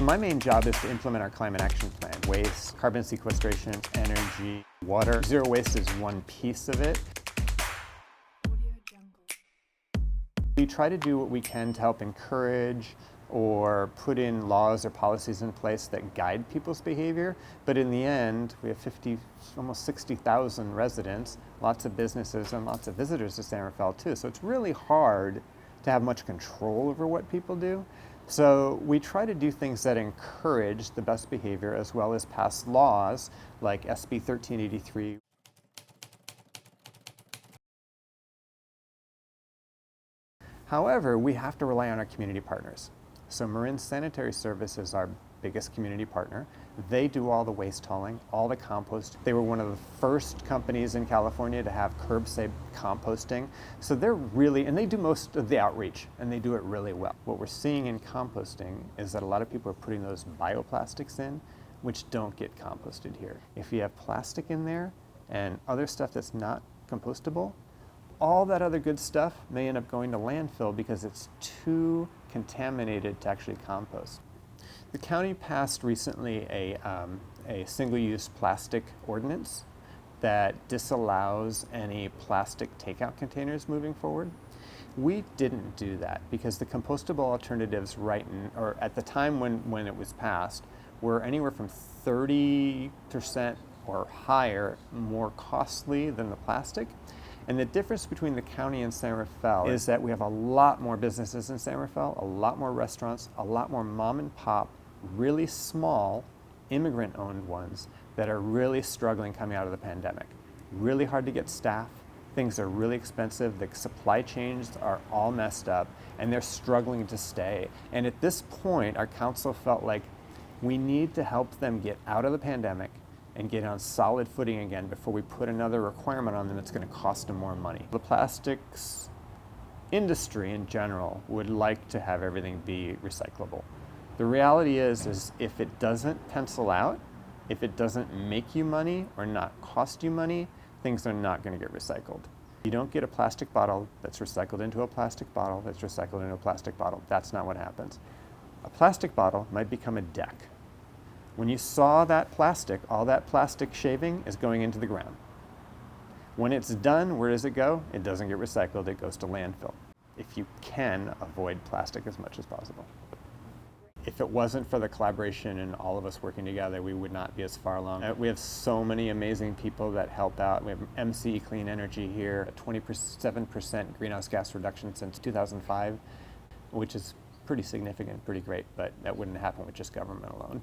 So my main job is to implement our climate action plan. Waste, carbon sequestration, energy, water. Zero waste is one piece of it. We try to do what we can to help encourage or put in laws or policies in place that guide people's behavior. But in the end, we have almost 60,000 residents, lots of businesses and lots of visitors to San Rafael too. So it's really hard to have much control over what people do. So we try to do things that encourage the best behavior as well as pass laws like SB 1383. However, we have to rely on our community partners. So Marin Sanitary Service is our biggest community partner. They do all the waste hauling, all the compost. They were one of the first companies in California to have curbside composting. So they're really, and they do most of the outreach, and they do it really well. What we're seeing in composting is that a lot of people are putting those bioplastics in, which don't get composted here. If you have plastic in there and other stuff that's not compostable, all that other good stuff may end up going to landfill because it's too contaminated to actually compost. The county passed recently a single-use plastic ordinance that disallows any plastic takeout containers moving forward. We didn't do that because the compostable alternatives or at the time when it was passed were anywhere from 30% or higher more costly than the plastic. And the difference between the county and San Rafael is that we have a lot more businesses in San Rafael, a lot more restaurants, a lot more mom and pop, really small, immigrant-owned ones that are really struggling coming out of the pandemic. Really hard to get staff, things are really expensive, the supply chains are all messed up, and they're struggling to stay. And at this point, our council felt like we need to help them get out of the pandemic and get on solid footing again before we put another requirement on them that's going to cost them more money. The plastics industry in general would like to have everything be recyclable. The reality is if it doesn't pencil out, if it doesn't make you money or not cost you money, things are not going to get recycled. You don't get a plastic bottle that's recycled into a plastic bottle that's recycled into a plastic bottle. That's not what happens. A plastic bottle might become a deck. When you saw that plastic, all that plastic shaving is going into the ground. When it's done, where does it go? It doesn't get recycled, it goes to landfill. If you can, avoid plastic as much as possible. If it wasn't for the collaboration and all of us working together, we would not be as far along. We have so many amazing people that help out. We have MC Clean Energy here, a 27% greenhouse gas reduction since 2005, which is pretty significant, pretty great, but that wouldn't happen with just government alone.